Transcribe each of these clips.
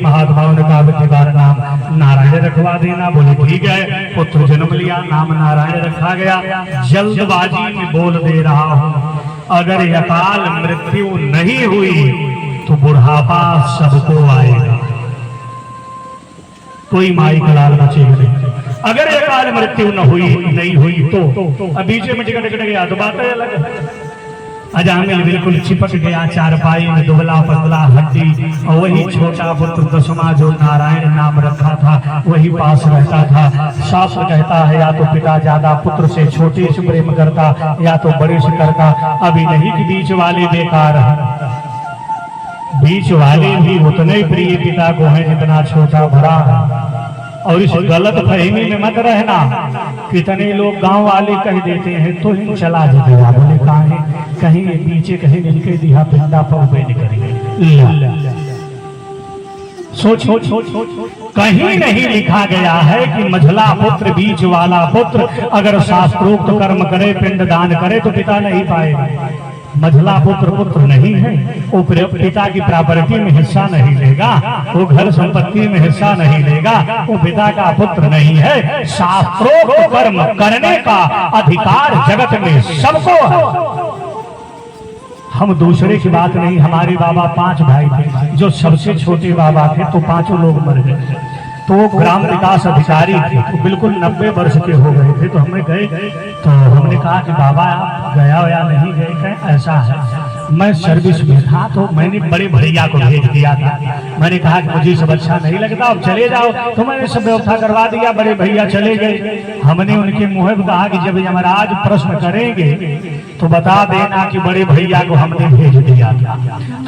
महात्माओं ने कहा बेटे का नाम नारायण रखवा देना। बोले ठीक है। पुत्र जन्म लिया, नाम नारायण रखा गया। जल्दबाजी में बोल दे रहा हूँ, अगर अकाल मृत्यु नहीं हुई तो बुढ़ापा सबको आएगा, कोई माई का लाल बचेगा नहीं। अगर अकाल मृत्यु नहीं हुई तो अब बीच में टिकट गया तो बात है अलग। अजामिल बिल्कुल चिपक गया चारपाई में, दुबला पतला हड्डी, और वही छोटा पुत्र दसवां जो नारायण नाम रखा था वही पास रहता था। शास्त्र कहता है या तो पिता ज्यादा पुत्र से छोटे से प्रेम करता या तो बड़े से करता। अभी नहीं कि बीच वाले बेकार है, बीच वाले भी उतने ही प्रिय पिता को है जितना छोटा बड़ा है। और इस गलत फहमी में मत रहना। कितने लोग गांव वाले कह देते हैं तो ही चला जाएगा, बोले कहीं पीछे कहीं मिलके दिया पिंडा पौबे निकलेंगे। सोच कहीं नहीं लिखा गया है कि मझला पुत्र बीच वाला पुत्र अगर शास्त्रोक्त कर्म करे पिंडदान करे तो पिता नहीं पाएगा। मझला पुत्र नहीं है, वो पिता की प्रॉपर्टी में हिस्सा नहीं लेगा, वो घर संपत्ति में हिस्सा नहीं लेगा, वो पिता का पुत्र नहीं है। शास्त्रोक्त कर्म करने का अधिकार जगत में सबको है। हम दूसरे की बात नहीं, हमारे बाबा 5 भाई थे, जो सबसे छोटे बाबा थे तो 5 लोग मर गए। तो ग्राम विकास अधिकारी थे, तो बिल्कुल 90 वर्ष के हो गए थे। तो हमें गए तो हमने कहा कि बाबा आप गया या नहीं गए, कहें ऐसा है मैं सर्विस में था तो मैंने बड़े भैया को भेज दिया था। मैंने कहा कि मुझे सब अच्छा नहीं लगता, अब चले जाओ। तो मैंने सब व्यवस्था करवा दिया, बड़े भैया चले गए। हमने उनके मुंह में कहा कि जब यमराज प्रश्न करेंगे तो बता देना कि बड़े भैया को हमने भेज दिया था,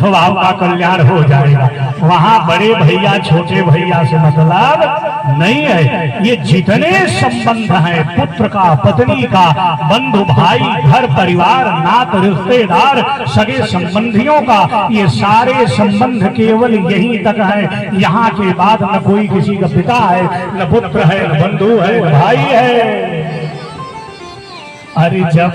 तो आपका कल्याण हो जाएगा। वहाँ बड़े भैया छोटे भैया से मतलब नहीं है। ये जितने संबंध हैं, पुत्र का, पत्नी का, बंधु भाई, घर परिवार, नात रिश्तेदार, सगे संबंधियों का, ये सारे संबंध केवल यहीं तक है। यहाँ के बाद न कोई किसी का पिता है, न पुत्र है, न बंधु है, न भाई है। अरे जब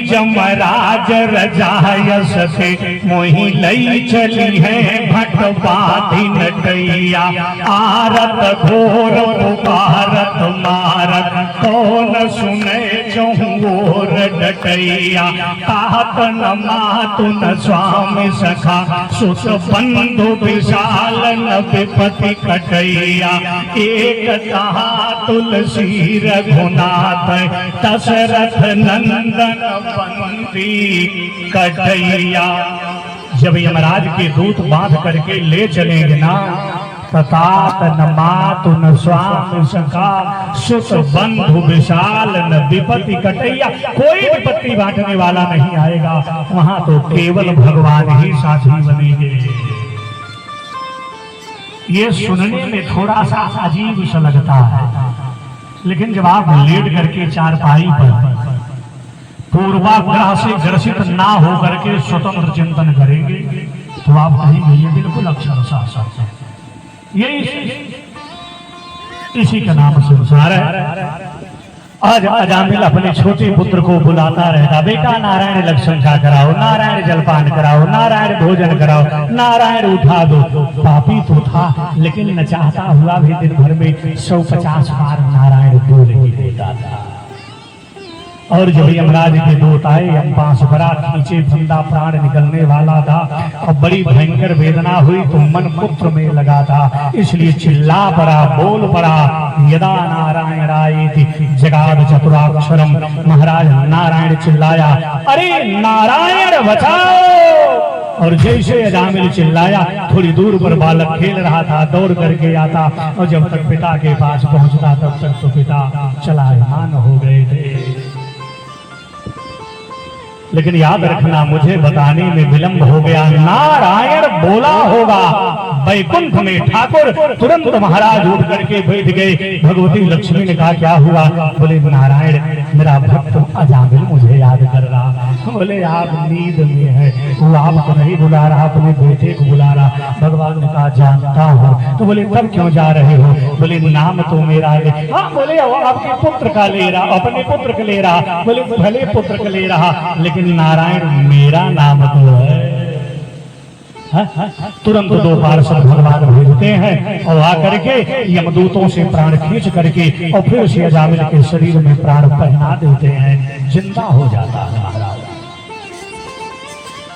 जमराज रजायस से मोहि लई चली है भट बाधी नटैया, आरत घोर पुकारत मारत कौन सुने चौर डटैया। कहत न मातु न स्वामी सखा सुत बंधु विशाल न विपति कटैया। एक कहा तुलसी रघुनाथ दशरथ नंदन बंदी कटैया। जब यमराज के दूत बांध करके ले चलेंगे ना, तात न मातु न स्वामी सखा सुत बंधु विशाल न विपत्ति कटैया, कोई विपत्ति बांटने वाला नहीं आएगा। वहां तो केवल भगवान ही साथी बनेंगे। ये सुनने में थोड़ा सा अजीब सा लगता है, लेकिन जब आप लेट करके चारपाई पर पूर्वाग्रह से ग्रसित ना हो करके स्वतंत्र चिंतन करेंगे तो आप कहेंगे ये बिल्कुल अक्षर शास्त्र है, यही इसी का नाम संसार है। आज अजामिल अपने छोटे पुत्र को बुलाता रहता, बेटा नारायण लक्षण का कराओ, नारायण जलपान कराओ, नारायण भोजन कराओ, नारायण उठा दो। पापी तो था लेकिन न चाहता हुआ भी दिन भर में 150 बार नारायण बोल ही देता था। और जब यमराज के दूत आए, बांस बड़ा खींचे, फंदा प्राण निकलने वाला था और बड़ी भयंकर वेदना हुई तो मन पुत्र में लगा था, इसलिए चिल्ला पड़ा, बोल पड़ा। यदा नारायण आयेति जगाद चतुराक्षरम, महाराज नारायण चिल्लाया, अरे नारायण बचाओ। और जैसे अजामिल चिल्लाया, थोड़ी दूर पर बालक खेल रहा था, दौड़ करके आता और जब तक पिता के पास पहुंचता तब तक तो पिता चलायमान हो गए थे। लेकिन याद रखना, मुझे बताने में विलंब हो गया। नारायण बोला होगा वैकुंठ में ठाकुर, तुरंत महाराज उठ करके बैठ गए। भगवती लक्ष्मी ने कहा क्या हुआ? बोले नारायण मेरा भक्त अजामिल मुझे याद कर रहा। बोले आप नींद में है, वो आपको नहीं बुला रहा, अपने बेटे को बुला रहा। भगवान ने कहा जानता हूँ। तो बोले तब क्यों जा रहे हो? बोले नाम तो मेरा ले। हाँ बोले आपके पुत्र का ले रहा, अपने पुत्र का ले रहा। बोले भले पुत्र का ले रहा, लेकिन नारायण मेरा नाम तो है। तुरंत दो पार्षद भगवान भेजते हैं और आकर के यमदूतों से प्राण खींच करके और फिर से अजामिल के शरीर में प्राण पहना देते हैं, जिंदा हो जाता है महाराज।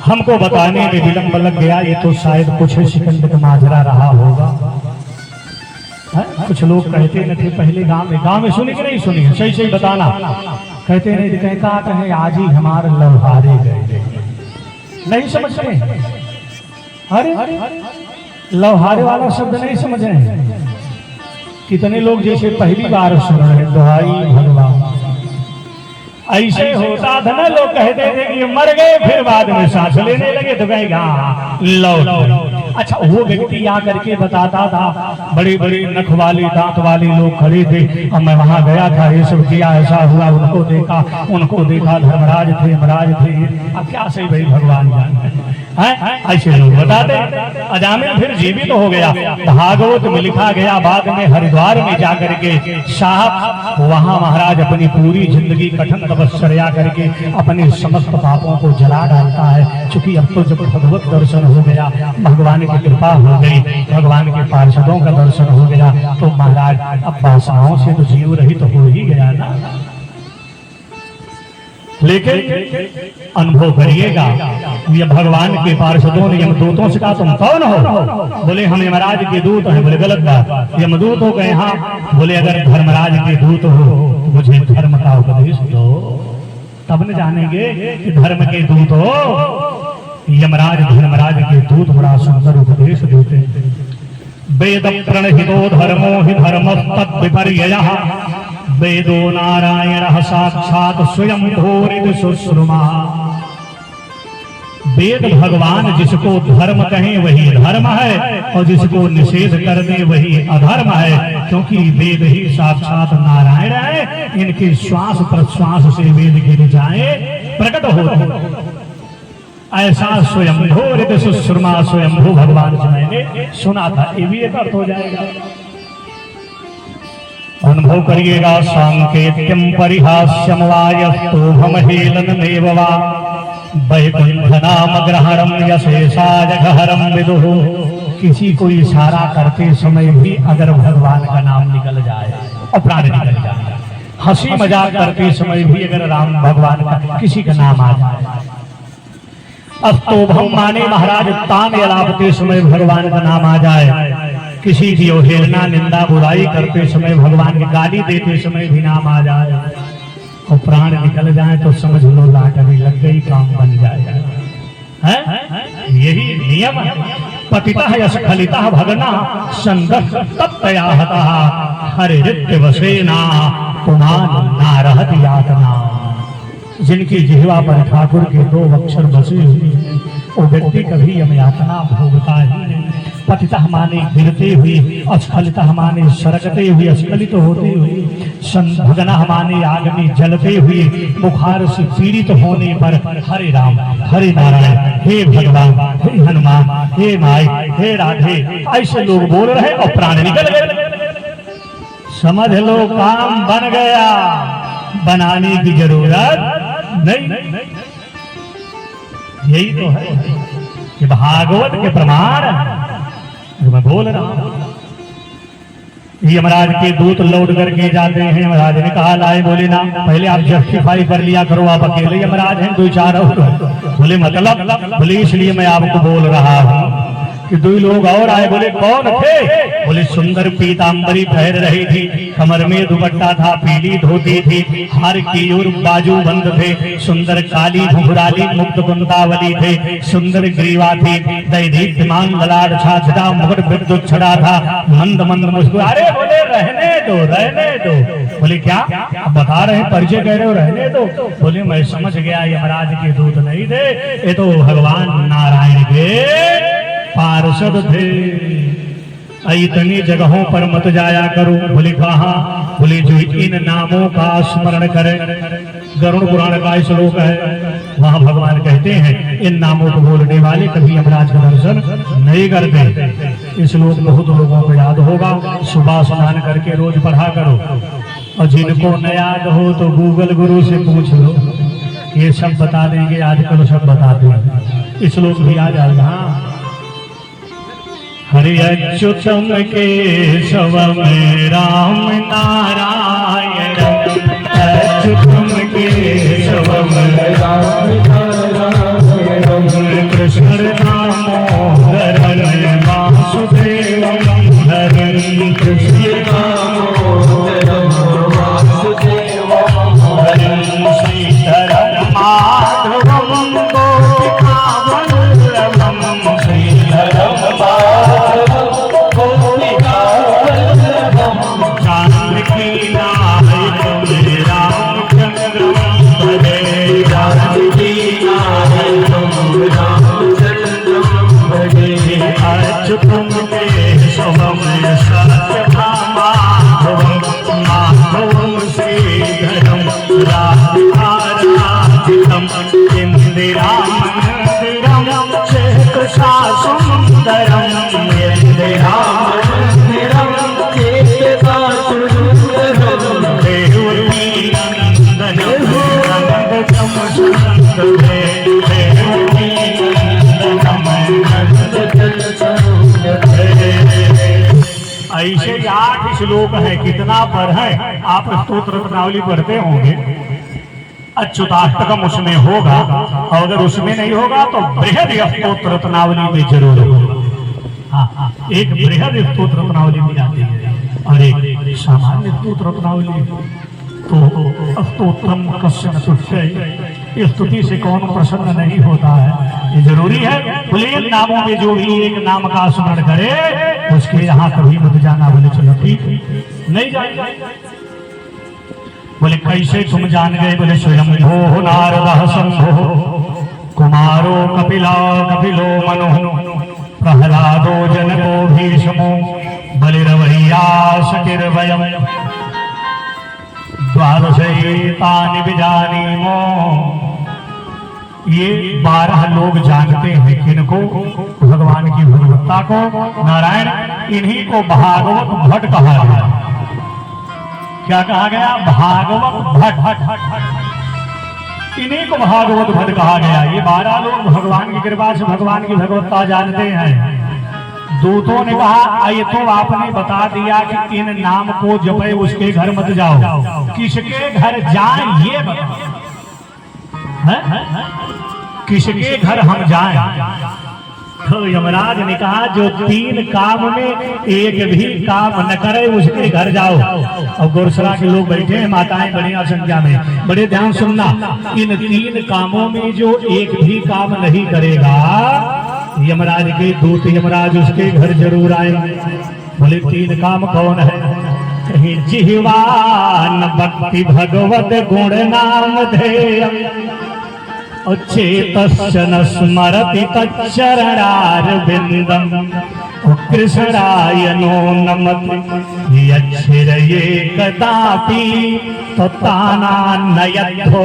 हमको बताने में विलंब लग गया, ये तो शायद कुछ सेकंड का माजरा रहा होगा। कुछ लोग कहते न थे पहले गांव में सुनी कि नहीं सुनी, सही सही बताना। कहते नहीं कहे आज ही हमारे लौहारे गए, नहीं समझ रहे। अरे लौहारे वाला शब्द नहीं समझ रहे। कितने लोग जैसे पहली बार सुन रहे, दुहाई भगवान, ऐसे होता था ना, लोग कहते थे कि मर गए, फिर बाद में सांस लेने लगे तो कहेगा लौट। अच्छा, वो व्यक्ति आकर के बताता था, बड़े बड़े नख वाले दांत वाले लोग खड़े थे और मैं वहां गया था, ये सब किया, ऐसा हुआ, उनको देखा, धर्मराज थे, यमराज थे। अब क्या सही भाई भगवान जाने, ऐसे लोग बताते। अजामिल फिर जीवित हो गया। भागवत में लिखा गया, बाद में हरिद्वार में जाकर के साहब वहां महाराज अपनी पूरी जिंदगी कठिन तपस्या करके अपने समस्त पापों को जला डालता है। चूंकि अब तो जब भगवत दर्शन हो गया, भगवान की कृपा हो गई, भगवान के पार्षदों का दर्शन हो गया, तो महाराज अब वासनाओं से तो जीव रहित हो ही गया ना। लेकिन अनुभव करिएगा, ये भगवान के पार्षदों ने यमदूतों से कहा तुम कौन हो? बोले हम यमराज के दूत हैं। बोले गलत बात, यमदूत हो गए। हाँ। बोले अगर धर्मराज के दूत हो तो मुझे धर्म का उपदेश दो, तब न जानेंगे कि धर्म के दूत हो। यमराज धर्मराज के दूत बड़ा सुंदर उपदेश देते हैं। वेद प्रणहितो धर्मो हि धर्मस्तद् विपर्ययः, वेदो नारायण साक्षात स्वयं घोरित सुश्रुमा। वेद भगवान जिसको धर्म कहें वही धर्म है, और जिसको निषेध कर दे वही अधर्म है, क्योंकि वेद ही साक्षात नारायण है। इनके श्वास प्रश्वास से वेद गिर जाए प्रकट हो, ऐसा स्वयंभू ऋत सुश्रुमा स्वयंभू भगवान से मैंने सुना था। ये भी एक अर्थ हो जाएगा, अनुभव करिएगा। सांकेत्यम परिहास्यम वायस्तोभम हेलन देववा, वैकुंठ नाम ग्रहणम यशेषाय घहरम विदुः। किसी को इशारा करते समय भी अगर भगवान का नाम निकल जाए और प्राण निकल जाए, हंसी मजाक करते समय भी अगर राम भगवान का किसी का नाम आ जाए, अस्तोभम माने महाराज तान अलापते समय भगवान का नाम आ जाए, किसी की अवहेलना निंदा बुराई करते समय, भगवान की गाली देते समय भी नाम आ जाए और प्राण निकल जाए तो समझ लो लॉटरी लग गई, काम बन जाएगा। यही नियम है। पतितः यस्खलितः भगना संदः तत्तया हतः, हरिहृत्य वसेना पुमान नारहत यातना। जिनकी जिह्वा पर ठाकुर के दो अक्षर बसे हुए, वो व्यक्ति कभी यम यातना भोगता ही नहीं। पतितः माने गिरते हुए, अस्खलितः माने सरकते हुए, अस्खलित होते हुए, भगनः माने आग में जलते हुए, बुखार से पीड़ित होने पर हरे राम हरे नारायण, हे भगवान, हे हनुमान, हे माई, हे राधे, ऐसे लोग बोल रहे और प्राण निकल गए। समझ लो काम बन गया, बनाने की जरूरत नहीं। यही तो है कि भागवत के प्रमाण जो मैं बोल रहा हूं। यमराज के दूत लौट करके जाते हैं। यमराज ने कहा लाए, बोले ना पहले आप जस्टिफाई कर लिया करो, आप अकेले यमराज हैं, दो चार और। बोले मतलब? बोले इसलिए मैं आपको बोल रहा हूं कि दो लोग और आए। बोले कौन थे? बोले सुंदर पीतांबरी पहन रही थी, कमर में दुपट्टा था, पीली धोती थी, हार की ओर बाजू बंद थे, सुंदर काली घुघराली मुक्त कुंतावली थे, सुंदर ग्रीवा थी, दैदीप्यमान ललाट छाछड़ा मुकुट विद्युत छड़ा था, मंद मंद मुस्कुरा। अरे बोले रहने दो रहने दो। बोले क्या आप बता रहे हैं, परिचय कह रहे हो, रहने दो। बोले मैं समझ गया यमराज के दूत नहीं थे, ये तो भगवान नारायण के पार्षद थे। इतनी जगहों पर मत जाया करो। बोले कहा? बोले जो इन नामों का स्मरण करे। गरुड़ पुराण का श्लोक है, वहां भगवान कहते हैं इन नामों को बोलने वाले कभी यमराज का दर्शन नहीं करते। इस श्लोक बहुत लोगों को याद होगा, सुबह स्नान करके रोज पढ़ा करो। और जिनको न याद हो तो गूगल गुरु से पूछ लो, ये सब बता देंगे, आजकल सब बताते हैं। इस श्लोक भी आ जाएगा। हरि अच्युतम केशवम राम नारायण, अच्युतम केशवम राम नारायण, कृष्ण दामोदरम वासुदेवम हरं, कृष्ण दामोदरम वासुदेवम हरं, श्रीधरं माधवं गोपिका वल्लभं, श्रीधरं जानकी नायकं रामचंद्रं भजे, जानकी नायकं रामचंद्रं भजे, अच्युतं केशवं सत्यभामाधवं, माधवं श्रीधरं राधिकाराधितं, इंदिरामन्दिरं चेतसा सुन्दरं, इंदिरामन्दिरं चेतसा सुन्दरं, देवकी नन्दनं नन्दनं सुन्दरे, देवकी नन्दनं ऐसे 8 श्लोक है। कितना पर है? आप स्तोत्र रत्नावली पढ़ते होंगे, अच्युताष्टकम उसमें होगा, और अगर उसमें नहीं होगा तो बृहद स्तोत्र रत्नावली में जरूर होगा। हाँ, एक बृहद स्तोत्र रत्नावली में आती है और एक सामान्य स्तोत्र रत्नावली। तो स्तोत्रम कस्य न तुष्यति, इस स्तुति से कौन प्रसन्न नहीं होता है। ये जरूरी है। प्लेन नामों में जो भी एक नाम का स्मरण करे उसके यहाँ कभी मत जाना। बोले चलो ठीक नहीं जाएगा। बोले कैसे तुम जान गए? बोले स्वयं भो नारद शंभो कुमारो कपिलो मनो प्रहलादो जनको भीष्मो बलिरवैया सकिर्वयम् द्वादशैतानि विजानीमो। ये 12 लोग जानते हैं किनको? भगवान की भगवत्ता को, नारायण। इन्हीं को भागवत भट्ट कहा गया। क्या कहा गया? भागवत भट्ट। इन्हीं को भागवत भट्ट कहा गया। ये 12 लोग भगवान की कृपा से भगवान की भगवत्ता जानते हैं। दूतों ने कहा ये तो आपने बता दिया कि इन नाम को जपे उसके घर मत जाओ, किसके घर जाए ये बताओ। किसके घर हम जाएं? तो यमराज ने कहा जो 3 काम में एक भी काम न करे उसके घर जाओ। और गौरसरा के लोग बैठे हैं, माताएं बड़ी संख्या में, बड़े ध्यान सुनना। इन 3 कामों में जो एक भी काम नहीं करेगा, यमराज के दूत यमराज उसके घर जरूर आएंगे। बोले 3 काम कौन है? कहीं जिह्वान भक्ति भगवत गुण नाम ध्येय, चेतस्य न स्मरति तच्चरणारविंदम, कृष्णायनो नमति यच्छिरये कदापि ततानान्नयद्धो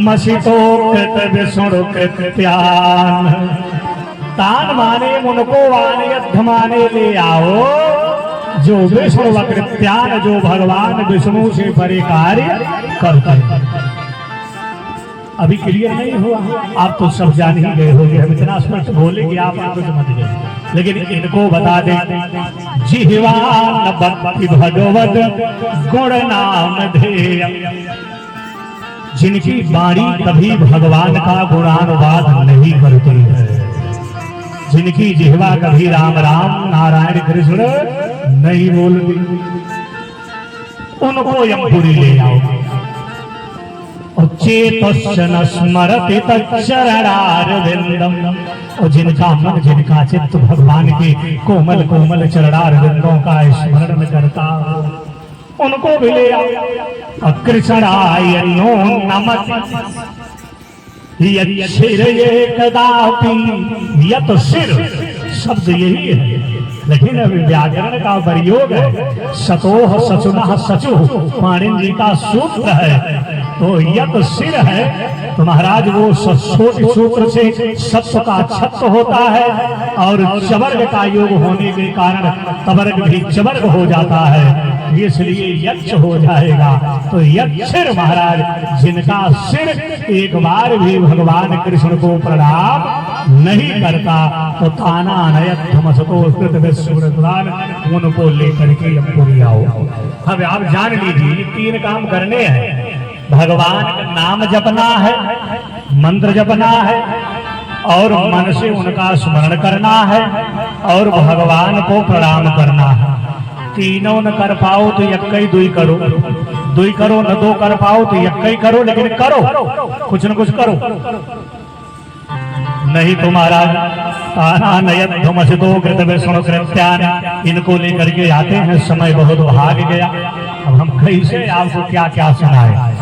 मसितो कृत विष्णु कृत्यान। तान माने मुनको वान, यद्ध माने ले आओ। जो विष्णु वकृत्यान, जो भगवान विष्णु से परे कार्य करते हैं। अभी क्लियर नहीं हुआ? आप तो सब जान ही गए होंगे। हम इतना स्पष्ट बोले कि आप आपको समझ गए, लेकिन इनको बता दें। जिह्वान भक्ति भगवत गुण नाम ध्येय, जिनकी वाणी कभी भगवान का गुणानुवाद नहीं करती है, जिनकी जिह्वा कभी राम राम नारायण कृष्ण नहीं बोलती, उनको यमपुरी ले आओ। और चेतस्य न स्मरति तच्चरणारविंदम, और जिनका मन जिनका चित्त भगवान के कोमल कोमल चरणारविंदों का स्मरण करता हो, उनको भी ले आओ। कृष्णायनो नमति यच्छिरये कदापि, यत सिर शब्द यही है, लेकिन अभी व्याकरण का प्रयोग है। सतोह सचुनः सचु पाणिनि जी का सूत्र है। तो यत सिर है तो महाराज वो सूत्र से सत्व का छत्व होता है, और चवर्ग का योग होने के कारण तवर्ग भी चवर्ग हो जाता है, इसलिए यक्ष हो जाएगा। तो यक्षिर महाराज, जिनका सिर एक बार भी भगवान कृष्ण को प्रणाम नहीं करता तो ताना अनयत धमसतो कृत विश्वदान उनको लेकर के यमपुरी आओ। अब आप जान लीजिए 3 काम करने हैं। भगवान का नाम जपना है, मंत्र जपना है, और मन से उनका स्मरण करना है, और भगवान को प्रणाम करना है। तीनों न कर पाओ तो यक्कई दुई करो, दुई करो न 2 कर पाओ तो यक्कई करो, लेकिन करो, कुछ न कुछ करो। नहीं तो महाराज ताना नयत धमसतो कृत विष्णु कृत्यान, इनको लेकर के आते हैं। समय बहुत भाग गया, अब हम कैसे आपको क्या क्या सुनाए।